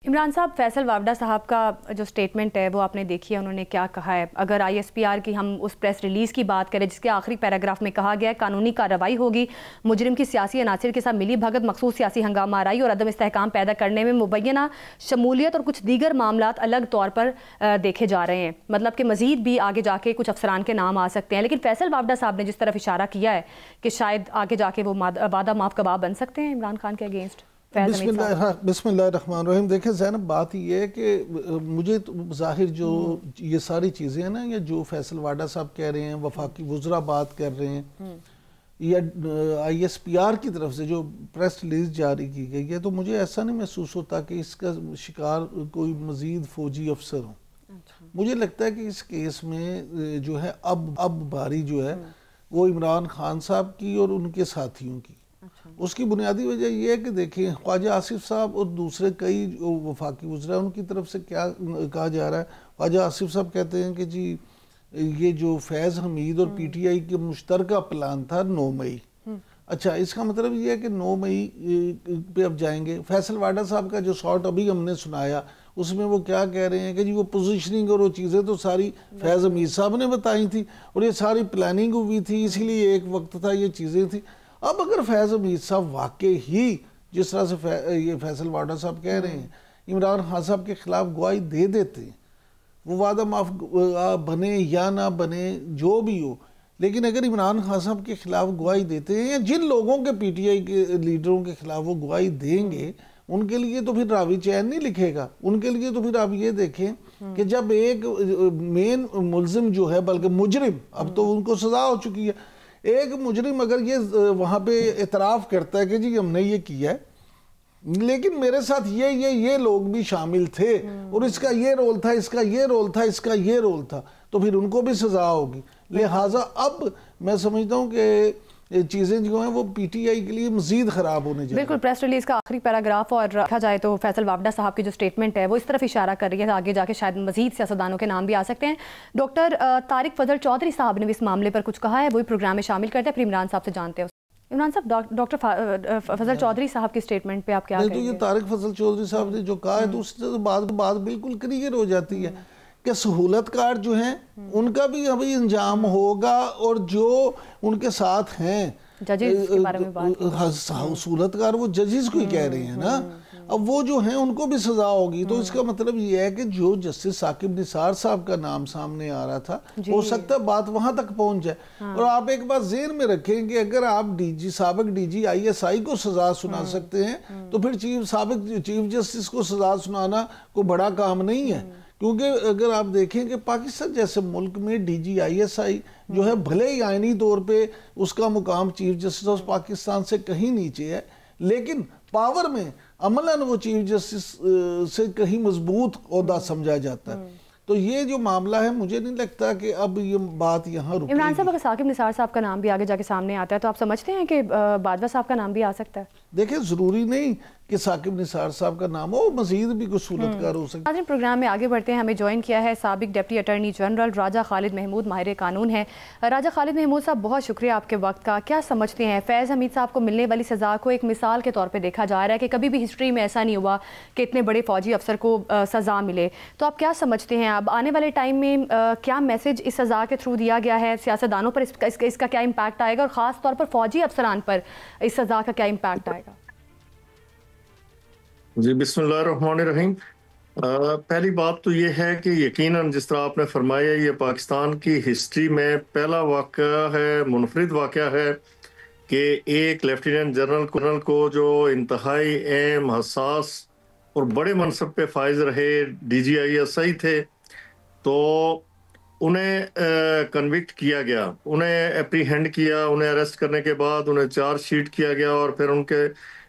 इमरान साहब, फैसल वावडा साहब का जो स्टेटमेंट है वो आपने देखी है, उन्होंने क्या कहा है। अगर ISPR की हम उस प्रेस रिलीज़ की बात करें जिसके आखिरी पैराग्राफ में कहा गया है कानूनी कार्रवाई होगी, मुजरिम की सियासी अनासर के साथ मिली भगत मखसूस सियासी हंगामा आराई और अदम इस्तेहकाम पैदा करने में मुबैना शमूलियत और कुछ दीगर मामलात अलग तौर पर देखे जा रहे हैं। मतलब कि मज़ीद भी आगे जाके कुछ अफसरान के नाम आ सकते हैं। लेकिन फैसल वावडा साहब ने जिस तरफ इशारा किया है कि शायद आगे जाके वो वादा माफ कबाब बन सकते हैं इमरान खान के अगेंस्ट। बिस्मिल्लाहिर्रहमानिर्रहीम। देखें ज़ैनब, बात ये है कि मुझे तो ज़ाहिर जो ये सारी चीज़ें हैं ना, या जो फैसल वाडा साहब कह रहे हैं, वफाकी वज़रा बात कर रहे हैं, या ISPR की तरफ से जो प्रेस रिलीज जारी की गई है, तो मुझे ऐसा नहीं महसूस होता कि इसका शिकार कोई मज़ीद फ़ौजी अफसर हो। मुझे लगता है कि इस केस में जो है अब बारी जो है वो इमरान खान साहब की और उनके साथियों की। उसकी बुनियादी वजह यह है कि देखिए, ख्वाजा आसिफ साहब और दूसरे कई जो वफाकी वज़रा उनकी तरफ से क्या कहा जा रहा है। ख्वाजा आसिफ साहब कहते हैं कि जी ये जो फैज़ हमीद और PTI के मुश्तरका प्लान था 9 मई। अच्छा, इसका मतलब ये है कि 9 मई पे अब जाएंगे। फैसल वाडा साहब का जो शॉट अभी हमने सुनाया, उसमें वो क्या कह रहे हैं कि जी वो पोजीशनिंग और वो चीज़ें तो सारी फैज़ हमीद साहब ने बताई थी और ये सारी प्लानिंग हुई थी, इसीलिए एक वक्त था, ये चीज़ें थी। अब अगर फैज़ हमीद साहब वाकई ही जिस तरह से ये फैसल वाडा साहब कह रहे हैं इमरान खान साहब के खिलाफ गवाही दे देते हैं, वो वादा माफ बने या ना बने जो भी हो, लेकिन अगर इमरान खान साहब के खिलाफ गवाही देते हैं या जिन लोगों के PTI के लीडरों के खिलाफ वो गवाही देंगे, उनके लिए तो फिर रावी चैन नहीं लिखेगा। उनके लिए तो फिर आप ये देखें कि जब एक मेन मुल्जिम जो है, बल्कि मुजरिम, अब तो उनको सजा हो चुकी है, एक मुजरिम अगर ये वहां पे इतराफ करता है कि जी हमने ये किया है, लेकिन मेरे साथ ये लोग भी शामिल थे और इसका ये रोल था, इसका ये रोल था, इसका ये रोल था, तो फिर उनको भी सजा होगी। लिहाजा अब मैं समझता हूँ कि चीज़ें जो हैं वो PTI के लिए मजीद ख़राब होने जाए। बिल्कुल, प्रेस रिलीज का आखिरी पैराग्राफ और रखा जाए तो फैसल वावडा साहब की जो स्टेटमेंट है वो इस तरफ इशारा कर रही है, आगे जाके शायद मजीद सियासतदानों के नाम भी आ सकते हैं। डॉक्टर तारिक फजल चौधरी साहब ने भी इस मामले पर कुछ कहा है, वही प्रोग्राम में शामिल करते हैं। फिर इमरान साहब से जानते हैं। इमरान साहब, डॉक्टर फजल चौधरी साहब की स्टेटमेंट पे आप क्या कहेंगे? तो ये तारिक फजल चौधरी साहब ने जो कहा है, तो उससे तो बात बिल्कुल क्लियर हो जाती है कि सहूलतकार जो हैं उनका भी अभी इंजाम होगा, और जो उनके साथ हैं जजेस के बारे में बात, सहूलतकार वो जजेस को ही कह रहे हैं ना, अब वो जो हैं उनको भी सजा होगी। तो इसका मतलब ये है कि जो जस्टिस साकिब निसार साहब का नाम सामने आ रहा था, हो सकता है बात वहां तक पहुंच जाए। और आप एक बात ज़हन में रखें कि अगर आप साबिक DG ISI को सजा सुना सकते हैं, तो फिर साबिक चीफ जस्टिस को सजा सुनाना कोई बड़ा काम नहीं है। क्योंकि अगर आप देखें कि पाकिस्तान जैसे मुल्क में DG ISI जो है, भले ही आईनी तौर पे उसका मुकाम चीफ जस्टिस ऑफ पाकिस्तान से कहीं नीचे है, लेकिन पावर में अमलन वो चीफ जस्टिस से कहीं मजबूत ओहदा समझा जाता है। तो ये जो मामला है, मुझे नहीं लगता कि अब ये बात यहाँ रुकेगी। इमरान साहब, अगर साकिब निसार साहब का नाम भी आगे जाके सामने आता है तो आप समझते हैं कि बाजवा साहब का नाम भी आ सकता है? देखिए, ज़रूरी नहीं कि साकिब निसार साहब का नाम हो, मजीद भी कुछ सहूलतकार हो सकता है। प्रोग्राम में आगे बढ़ते हैं। हमें ज्वाइन किया है साबिक डिप्टी अटॉर्नी जनरल राजा खालिद महमूद, माहिर कानून है। राजा खालिद महमूद साहब, बहुत शुक्रिया आपके वक्त का। क्या समझते हैं, फैज़ हमीद साहब को मिलने वाली सज़ा को एक मिसाल के तौर पर देखा जा रहा है कि कभी भी हिस्ट्री में ऐसा नहीं हुआ कि इतने बड़े फौजी अफसर को सज़ा मिले, तो आप क्या समझते हैं अब आने वाले टाइम में क्या मैसेज इस सज़ा के थ्रू दिया गया है, सियासतदानों पर इसका क्या इम्पैक्ट आएगा और ख़ास तौर पर फौजी अफसरान पर इस सज़ा का क्या इम्पैक्ट आएगा? जी, बिस्मिल्लाहिर्रहमानिर्रहीम। पहली बात तो ये है कि यकीनन जिस तरह आपने फरमाया, ये पाकिस्तान की हिस्ट्री में पहला वाक़या है, मुनफरिद वाक़या है कि एक लेफ्टिनेंट जनरल को जो इंतहाई अहम, हसास और बड़े मनसब पे फाइज रहे DG ISI थे, तो उन्हें कन्विक्ट किया गया, उन्हें एप्रीहेंड किया, उन्हें अरेस्ट करने के बाद उन्हें चार्जशीट किया गया और फिर उनके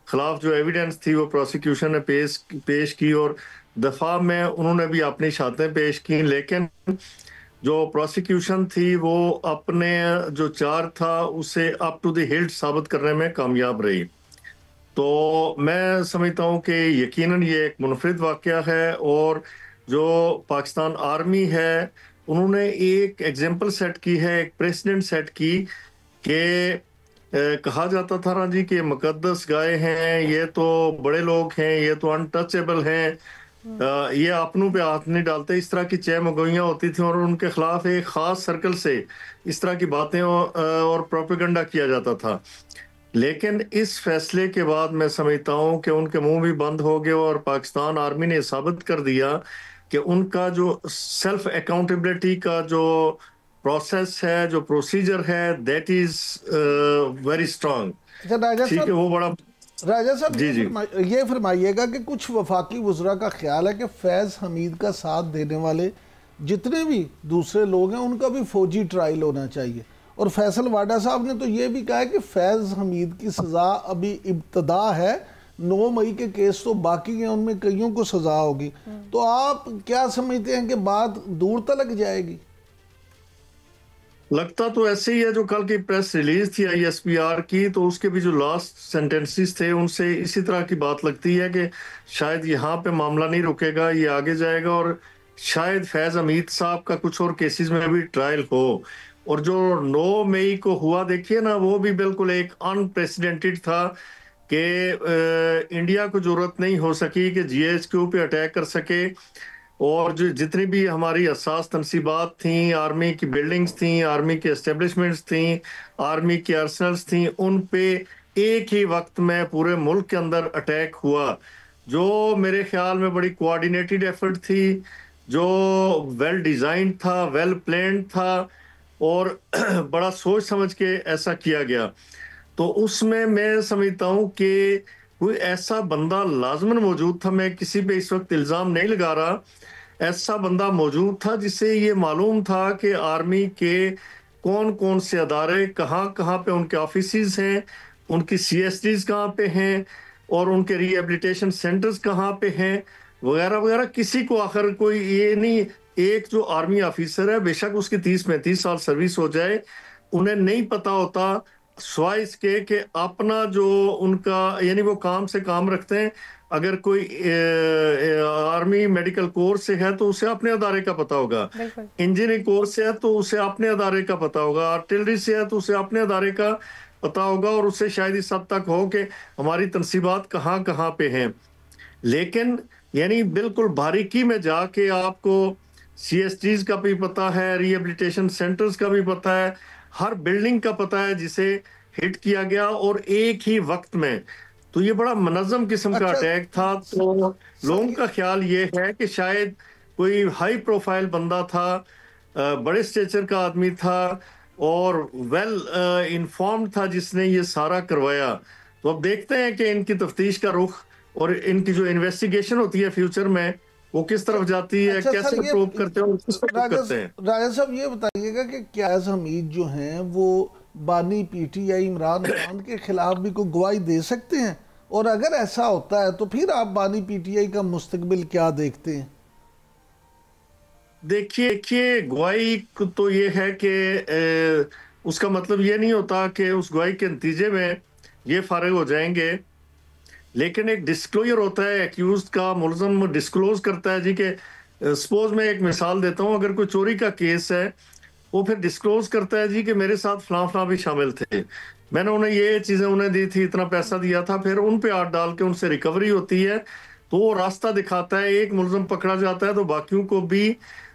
खिलाफ जो एविडेंस थी वो प्रोसिक्यूशन ने पेश की और दफा में उन्होंने भी अपनी शहादतें पेश की। लेकिन जो प्रोसिक्यूशन थी वो अपने जो चार्ज था उसे अप टू द हिल्ट साबित करने में कामयाब रही। तो मैं समझता हूँ कि यकीनन ये एक मुनफरिद वाक़या है और जो पाकिस्तान आर्मी है उन्होंने एक एग्जाम्पल सेट की है, एक प्रेसिडेंट सेट की कि कहा जाता था ना जी कि मुकद्दस गाय हैं, ये तो बड़े लोग हैं, ये तो अनटचेबल हैं, ये अपनों पे हाथ नहीं डालते। इस तरह की चहमगोइयां होती थी और उनके खिलाफ एक खास सर्कल से इस तरह की बातें और प्रोपेगेंडा किया जाता था। लेकिन इस फैसले के बाद मैं समझता हूं कि उनके मुंह भी बंद हो गए और पाकिस्तान आर्मी ने साबित कर दिया कि उनका जो सेल्फ अकाउंटेबिलिटी का जो प्रोसेस है, जो प्रोसीजर है, दैट इज वेरी स्ट्रांग। ठीक है, वो बड़ा। राजा साहब जी जी ये फरमाइएगा कि कुछ वफाकी वज़रा का ख्याल है कि फैज़ हमीद का साथ देने वाले जितने भी दूसरे लोग हैं उनका भी फौजी ट्रायल होना चाहिए। और फैसल वाडा साहब ने तो ये भी कहा है कि फैज़ हमीद की सज़ा अभी इब्तदा है, 9 मई के केस तो बाकी हैं, उनमें कईयों को सज़ा होगी। तो आप क्या समझते हैं कि बात दूर तक जाएगी? लगता तो ऐसे ही है। जो कल की प्रेस रिलीज थी ISPR की, तो उसके भी जो लास्ट सेंटेंसेस थे उनसे इसी तरह की बात लगती है कि शायद यहाँ पे मामला नहीं रुकेगा, ये आगे जाएगा और शायद फैज हमीद साहब का कुछ और केसेस में भी ट्रायल हो। और जो 9 मई को हुआ देखिए ना, वो भी बिल्कुल एक अनप्रेसिडेंटेड था कि इंडिया को जरूरत नहीं हो सकी कि GHQ पे अटैक कर सके। और जो जितनी भी हमारी हसास तनसीबात थी, आर्मी की बिल्डिंग्स थी, आर्मी की एस्टेब्लिशमेंट्स थी, आर्मी की आर्सनल्स थी, उन पे एक ही वक्त में पूरे मुल्क के अंदर अटैक हुआ, जो मेरे ख्याल में बड़ी कोऑर्डिनेटेड एफर्ट थी, जो वेल डिजाइन था, वेल प्लान्ड था और बड़ा सोच समझ के ऐसा किया गया। तो उसमें मैं समझता हूँ कि कोई ऐसा बंदा लाजमन मौजूद था, मैं किसी पे इस वक्त इल्जाम नहीं लगा रहा, ऐसा बंदा मौजूद था जिससे ये मालूम था कि आर्मी के कौन कौन से अदारे कहाँ कहाँ पे उनके ऑफिसेज हैं, उनकी CSDs कहाँ पे हैं और उनके रिहेबिलिटेशन सेंटर्स कहाँ पे हैं वगैरह वगैरह। किसी को आखिर कोई ये नहीं, एक जो आर्मी ऑफिसर है बेशक उसकी 30-35 साल सर्विस हो जाए, उन्हें नहीं पता होता स्वाय इसके कि अपना जो उनका यानी वो काम से काम रखते हैं। अगर कोई आर्मी मेडिकल कोर्स से है तो उसे अपने अदारे का पता होगा, इंजीनियरिंग कोर्स से है तो उसे अपने अदारे का पता होगा, आर्टिलरी से है तो उसे अपने अदारे का पता होगा और उससे शायद इस हद तक हो कि हमारी तनसीबात कहाँ कहाँ पे हैं। लेकिन यानी बिल्कुल बारीकी में जाके आपको CSDs का भी पता है, रिहेबिलिटेशन सेंटर्स का भी पता है, हर बिल्डिंग का पता है जिसे हिट किया गया और एक ही वक्त में। तो ये बड़ा मुनज़्ज़म किस्म का अटैक था। तो लोगों का ख्याल ये है कि शायद कोई हाई प्रोफाइल बंदा था, बड़े स्टेचर का आदमी था और वेल इन्फॉर्म्ड था जिसने ये सारा करवाया। तो अब देखते हैं कि इनकी तफ्तीश का रुख और इनकी जो इन्वेस्टिगेशन होती है फ्यूचर में वो किस तरफ जाती है, कैसे प्रूव करते हैं, किस तरफ करते हैं। राजा साहब ये बताइएगा कि क्या हमीद जो हैं वो बानी PTI इमरान खान के खिलाफ भी कोई गवाही दे सकते हैं, और अगर ऐसा होता है तो फिर आप बानी PTI का मुस्तकबिल क्या देखते हैं? देखिए गवाही तो ये है कि उसका मतलब ये नहीं होता कि उस गवाही के नतीजे में ये फारिग हो जाएंगे, लेकिन एक डिस्क्लोजर होता है, एक्यूज्ड का मुलज़म डिस्क्लोज करता है जी कि सपोज मैं एक मिसाल देता हूँ, अगर कोई चोरी का केस है वो फिर डिस्क्लोज करता है जी कि मेरे साथ फलां फलां भी शामिल थे, मैंने उन्हें ये चीज़ें उन्हें दी थी, इतना पैसा दिया था, फिर उन पे हाथ डाल के उनसे रिकवरी होती है, तो वो रास्ता दिखाता है। एक मुलज़म पकड़ा जाता है तो बाकियों को भी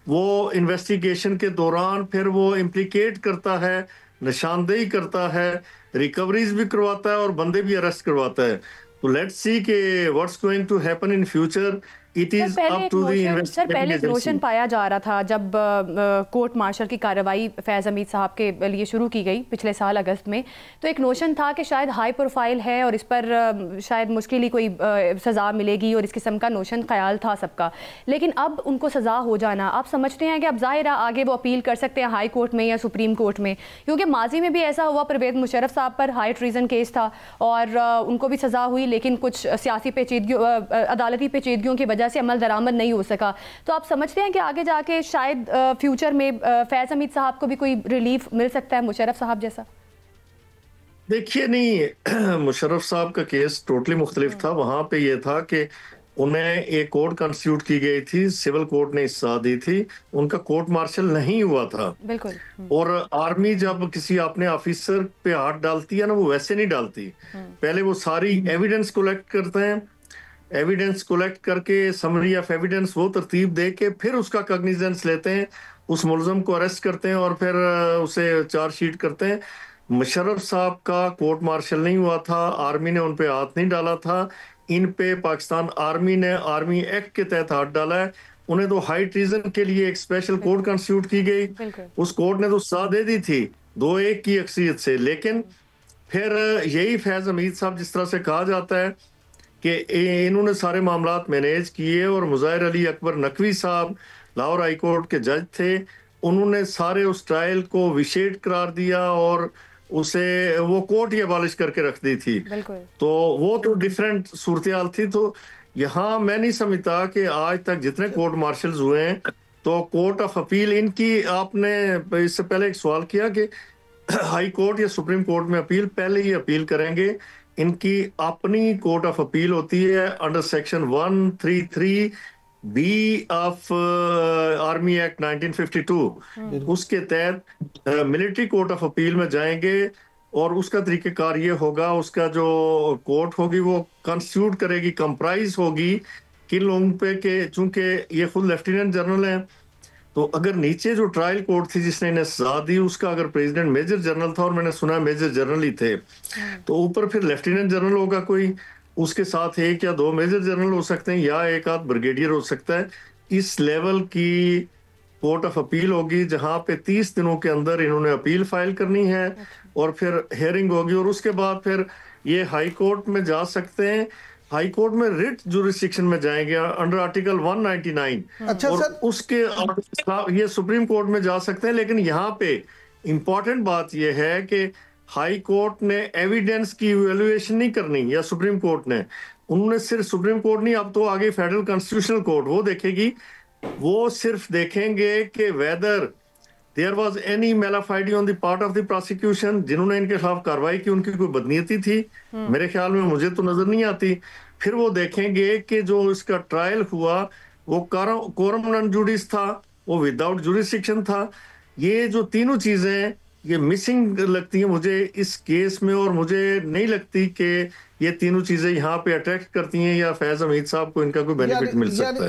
वो इन्वेस्टिगेशन के दौरान फिर वो इम्प्लीकेट करता है, निशानदेही करता है, रिकवरीज भी करवाता है और बंदे भी अरेस्ट करवाता है। तो लेट्स सी के what's going to happen in future. It is up to the पहले एक नोशन पाया जा रहा था जब कोर्ट मार्शल की कार्रवाई फैज़ हमीद साहब के लिए शुरू की गई पिछले साल अगस्त में, तो एक नोशन था कि शायद हाई प्रोफाइल है और इस पर शायद मुश्किल ही कोई सज़ा मिलेगी और इस किस्म का नोशन ख्याल था सबका। लेकिन अब उनको सज़ा हो जाना, आप समझते हैं कि अब ज़ाहिर है आगे वो अपील कर सकते हैं हाई कोर्ट में या सुप्रीम कोर्ट में, क्योंकि माजी में भी ऐसा हुआ, परवेज़ मुशर्रफ साहब पर हाई ट्रीजन केस था और उनको भी सज़ा हुई, लेकिन कुछ सियासी पेचीदगियों, अदालती पेचीदगियों की वजह से अमल दरामद नहीं हो सका। तो आप समझते हैं कि आगे जाके शायद फ्यूचर में फैज़ हमीद साहब को भी कोई रिलीफ मिल सकता है मुशर्रफ साहब जैसा? देखिए नहीं, मुशर्रफ साहब का केस टोटली मुख्तलिफ था। वहां पे ये था कि उन्हें एक कोर्ट कॉन्स्टिट्यूट की गई थी, सिविल कोर्ट ने सजा दी थी, उनका कोर्ट मार्शल नहीं हुआ था। बिल्कुल। और आर्मी जब किसी अपने ऑफिसर पे हाथ डालती है ना, वो वैसे नहीं डालती, पहले वो सारी एविडेंस कलेक्ट करते हैं, एविडेंस कलेक्ट करके समरी ऑफ एविडेंस वो तरतीब दे के फिर उसका कॉग्निजेंस लेते हैं, उस मुलजम को अरेस्ट करते हैं और फिर उसे चार्जशीट करते हैं। मुशर्रफ साहब का कोर्ट मार्शल नहीं हुआ था, आर्मी ने उन पे हाथ नहीं डाला था, इन पे पाकिस्तान आर्मी ने आर्मी एक्ट के तहत हाथ डाला है। उन्हें तो हाई ट्रीजन के लिए एक स्पेशल कोर्ट कॉन्स्टिट्यूट की गई, उस कोर्ट ने तो सजा दे दी थी 2-1 की अक्सरियत से। लेकिन फिर यही फैज हमीद साहब, जिस तरह से कहा जाता है कि इन्होंने सारे मामलात मैनेज किए, और मुज़ाहिर अली अकबर नकवी साहब लाहौर हाई कोर्ट के जज थे, उन्होंने सारे उस ट्रायल को विशेड करार दिया और उसे वो कोर्ट ही अबॉलिश करके रख दी थी। तो वो तो डिफरेंट सूरत हाल थी। तो यहाँ मैं नहीं समझता कि आज तक जितने कोर्ट मार्शल्स हुए हैं, तो कोर्ट ऑफ अपील इनकी, आपने इससे पहले एक सवाल किया कि हाई कोर्ट या सुप्रीम कोर्ट में अपील, पहले ही अपील करेंगे। इनकी अपनी कोर्ट ऑफ अपील होती है under section 133 B of army act 1952, उसके तहत मिलिट्री कोर्ट ऑफ अपील में जाएंगे, और उसका तरीकेकार ये होगा, उसका जो कोर्ट होगी वो कॉन्स्टिट्यूट करेगी, कंप्राइज होगी किन लोगों पे के, चूंकि ये खुद लेफ्टिनेंट जनरल हैं, तो अगर नीचे जो ट्रायल कोर्ट थी जिसने इन्हें सजा दी, उसका अगर प्रेसिडेंट मेजर जनरल था, और मैंने सुना मेजर जनरल ही थे, तो ऊपर फिर लेफ्टिनेंट जनरल होगा कोई, उसके साथ 1 या 2 मेजर जनरल हो सकते हैं, या 1 आध ब्रिगेडियर हो सकता है। इस लेवल की कोर्ट ऑफ अपील होगी, जहां पे 30 दिनों के अंदर इन्होंने अपील फाइल करनी है, और फिर हेयरिंग होगी, और उसके बाद फिर ये हाई कोर्ट में जा सकते हैं। हाई कोर्ट में रिट जुरिस्डिक्शन में जाएंगे अंडर आर्टिकल 199। अच्छा और सर, उसके ये सुप्रीम कोर्ट में जा सकते हैं। लेकिन यहाँ पे इंपॉर्टेंट बात यह है कि हाई कोर्ट ने एविडेंस की इवैल्यूएशन नहीं करनी, या सुप्रीम कोर्ट ने, उन्होंने सिर्फ, सुप्रीम कोर्ट नहीं, अब तो आगे फेडरल कॉन्स्टिट्यूशनल कोर्ट वो देखेगी, वो सिर्फ देखेंगे कि whether there was any mala fide on the part of the prosecution, जिन्होंने इनके खिलाफ कार्रवाई की उनकी कोई बदनीयती थी, मेरे ख्याल में, मुझे तो नजर नहीं आती। फिर वो देखेंगे कि जो इसका ट्रायल हुआ वो कोरम नॉन जुडिस था, वो विदाउट जुरिस्डिक्शन था। ये जो तीनों चीजें ये मिसिंग लगती है मुझे इस केस में, और मुझे नहीं लगती कि ये तीनों चीजें यहाँ पे अट्रैक्ट करती हैं, या फैज हमीद साहब को इनका कोई बेनिफिट मिल सकता है।